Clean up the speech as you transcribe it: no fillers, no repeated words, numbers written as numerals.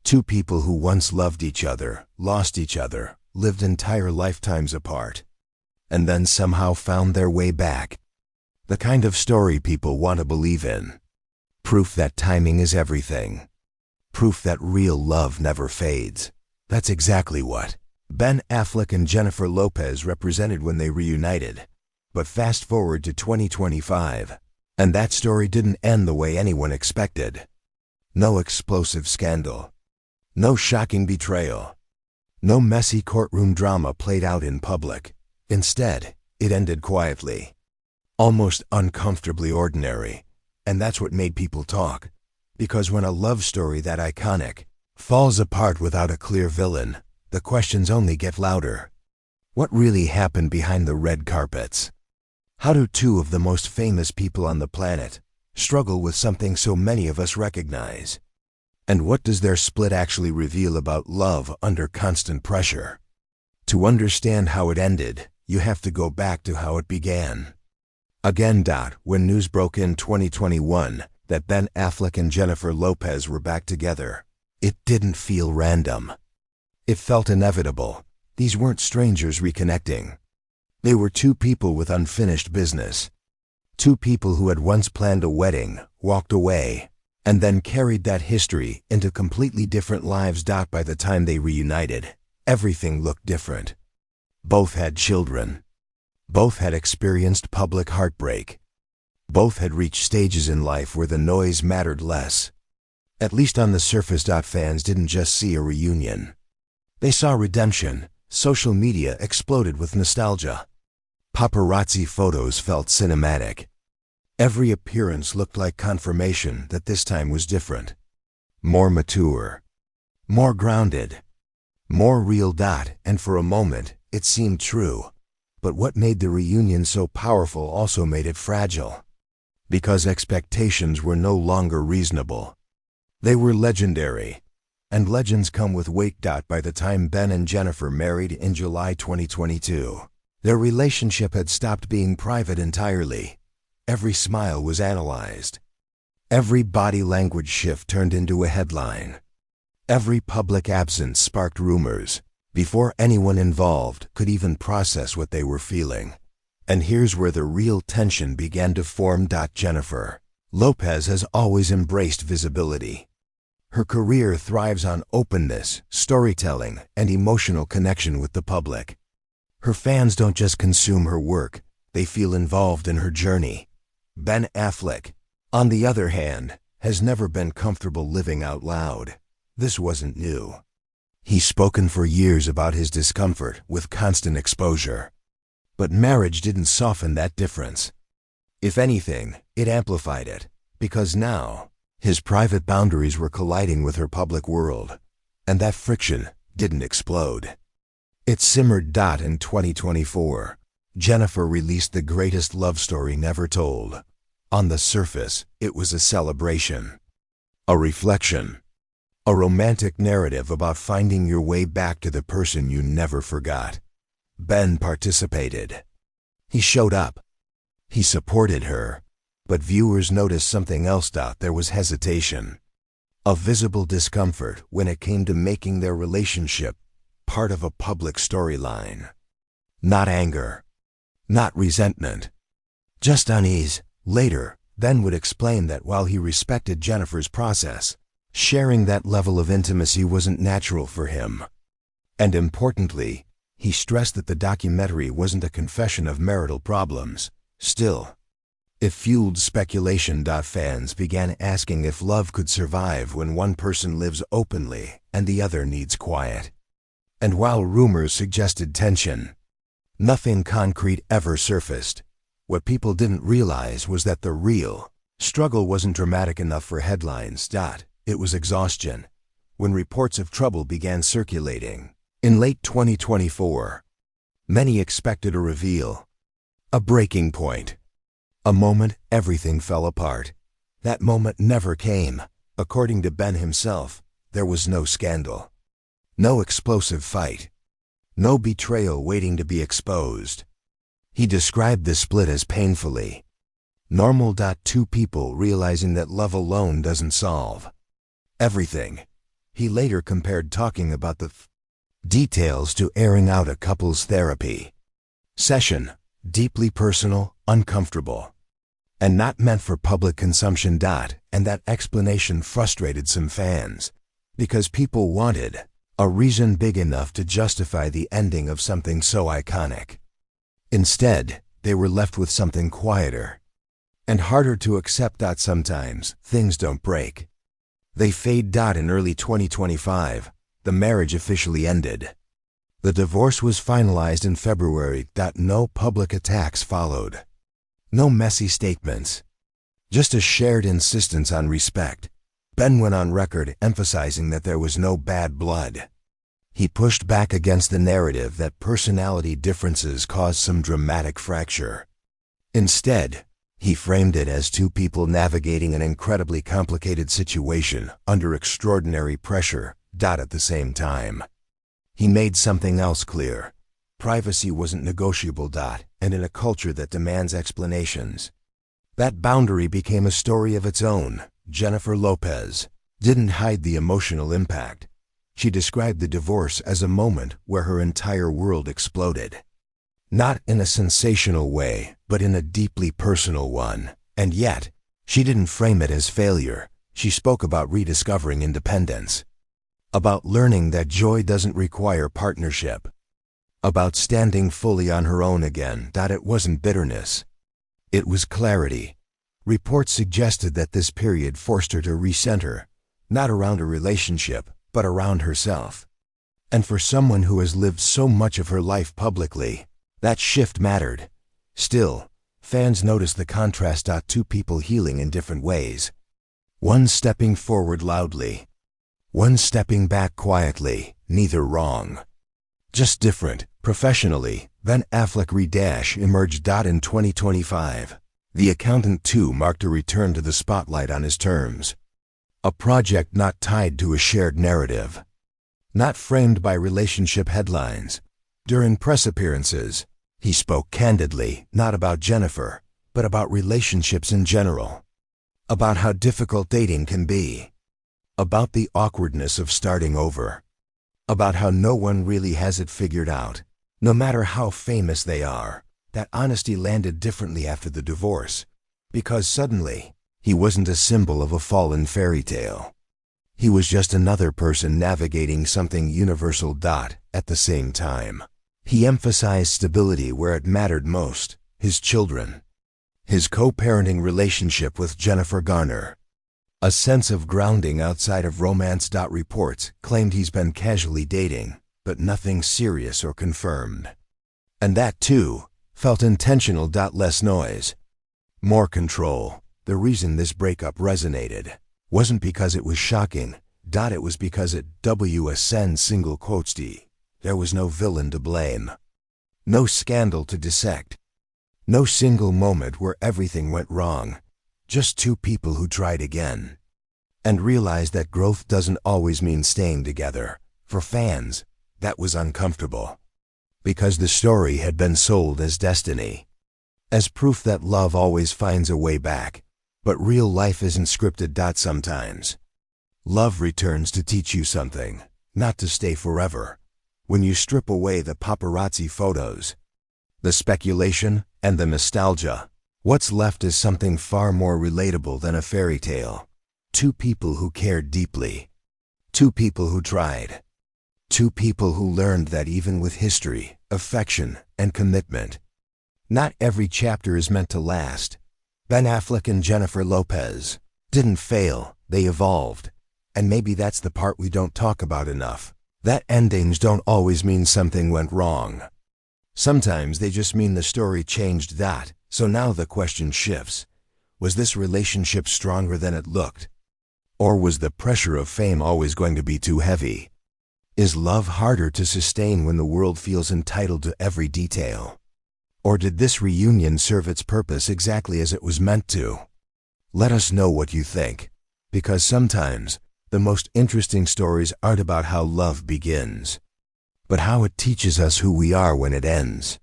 Two people who once loved each other, lost each other, lived entire lifetimes apart, and then somehow found their way back. The kind of story people want to believe in. Proof that timing is everything. Proof that real love never fades. That's exactly what Ben Affleck and Jennifer Lopez represented when they reunited. But fast forward to 2025, and that story didn't end the way anyone expected. No explosive scandal. No shocking betrayal. No messy courtroom drama played out in public. Instead, it ended quietly. Almost uncomfortably ordinary. And that's what made people talk. Because when a love story that iconic falls apart without a clear villain, the questions only get louder. What really happened behind the red carpets? How do two of the most famous people on the planet struggle with something so many of us recognize? And what does their split actually reveal about love under constant pressure? To understand how it ended, you have to go back to how it began. Again. When news broke in 2021 that Ben Affleck and Jennifer Lopez were back together, it didn't feel random. It felt inevitable. These weren't strangers reconnecting. They were two people with unfinished business. Two people who had once planned a wedding, walked away, and then carried that history into completely different lives. By the time they reunited, everything looked different. Both had children. Both had experienced public heartbreak. Both had reached stages in life where the noise mattered less. At least on the surface. Fans didn't just see a reunion. They saw redemption. Social media exploded with nostalgia. Paparazzi photos felt cinematic. Every appearance looked like confirmation that this time was different. More mature. More grounded. More real. And for a moment, it seemed true. But what made the reunion so powerful also made it fragile. Because expectations were no longer reasonable. They were legendary. And legends come with weight. By the time Ben and Jennifer married in July 2022, their relationship had stopped being private entirely. Every smile was analyzed. Every body language shift turned into a headline. Every public absence sparked rumors, before anyone involved could even process what they were feeling. And here's where the real tension began to form. Jennifer Lopez has always embraced visibility. Her career thrives on openness, storytelling, and emotional connection with the public. Her fans don't just consume her work, they feel involved in her journey. Ben Affleck, on the other hand, has never been comfortable living out loud. This wasn't new. He's spoken for years about his discomfort with constant exposure. But marriage didn't soften that difference. If anything, it amplified it, because now, his private boundaries were colliding with her public world, and that friction didn't explode. It simmered. In 2024, Jennifer released the greatest love story never told. On the surface, it was a celebration, a reflection, a romantic narrative about finding your way back to the person you never forgot. Ben participated. He showed up. He supported her. But viewers noticed something else. There was hesitation. A visible discomfort when it came to making their relationship part of a public storyline. Not anger. Not resentment. Just unease. Later, Ben would explain that while he respected Jennifer's process, sharing that level of intimacy wasn't natural for him. And importantly, he stressed that the documentary wasn't a confession of marital problems. Still, it fueled speculation. Fans began asking if love could survive when one person lives openly and the other needs quiet. And while rumors suggested tension, nothing concrete ever surfaced. What people didn't realize was that the real struggle wasn't dramatic enough for headlines. It was exhaustion. When reports of trouble began circulating in late 2024, many expected a reveal, a breaking point. A moment everything fell apart. That moment never came. According to Ben himself, there was no scandal. No explosive fight. No betrayal waiting to be exposed. He described the split as painfully normal. Two people realizing that love alone doesn't solve everything. He later compared talking about the details to airing out a couple's therapy session, deeply personal, uncomfortable, and not meant for public consumption. And that explanation frustrated some fans, because people wanted a reason big enough to justify the ending of something so iconic. Instead, they were left with something quieter and harder to accept. Sometimes things don't break, they fade. In early 2025, the marriage officially ended. The divorce was finalized in February. No public attacks followed. No messy statements. Just a shared insistence on respect. Ben went on record emphasizing that there was no bad blood. He pushed back against the narrative that personality differences caused some dramatic fracture. Instead, he framed it as two people navigating an incredibly complicated situation under extraordinary pressure. At the same time, he made something else clear. Privacy wasn't negotiable. And in a culture that demands explanations, that boundary became a story of its own. Jennifer Lopez didn't hide the emotional impact. She described the divorce as a moment where her entire world exploded. Not in a sensational way, but in a deeply personal one. And yet, she didn't frame it as failure. She spoke about rediscovering independence, about learning that joy doesn't require partnership, about standing fully on her own again. It wasn't bitterness. It was clarity. Reports suggested that this period forced her to recenter, not around a relationship, but around herself. And for someone who has lived so much of her life publicly, that shift mattered. Still, fans noticed the contrast. Two people healing in different ways. One stepping forward loudly, one stepping back quietly, neither wrong, just different. Professionally, Ben Affleck emerged. In 2025, The Accountant 2 marked a return to the spotlight on his terms. A project not tied to a shared narrative, not framed by relationship headlines. During press appearances, he spoke candidly, not about Jennifer, but about relationships in general, about how difficult dating can be, about the awkwardness of starting over, about how no one really has it figured out, no matter how famous they are. That honesty landed differently after the divorce, because suddenly, he wasn't a symbol of a fallen fairy tale. He was just another person navigating something universal. At the same time, he emphasized stability where it mattered most: his children, his co-parenting relationship with Jennifer Garner, a sense of grounding outside of romance. Reports claimed he's been casually dating, but nothing serious or confirmed. And that too felt intentional. Less noise, more control. The reason this breakup resonated wasn't because it was shocking. It was because it there was no villain to blame, no scandal to dissect, no single moment where everything went wrong. Just two people who tried again and realized that growth doesn't always mean staying together. For fans, that was uncomfortable, because the story had been sold as destiny, as proof that love always finds a way back. But real life isn't scripted. Sometimes love returns to teach you something, not to stay forever. When you strip away the paparazzi photos, the speculation, and the nostalgia, what's left is something far more relatable than a fairy tale. Two people who cared deeply, two people who tried, two people who learned that even with history, affection, and commitment, not every chapter is meant to last. Ben Affleck and Jennifer Lopez didn't fail, they evolved. And maybe that's the part we don't talk about enough. That endings don't always mean something went wrong. Sometimes they just mean the story changed. So now the question shifts. Was this relationship stronger than it looked? Or was the pressure of fame always going to be too heavy? Is love harder to sustain when the world feels entitled to every detail? Or did this reunion serve its purpose exactly as it was meant to? Let us know what you think, because sometimes the most interesting stories aren't about how love begins, but how it teaches us who we are when it ends.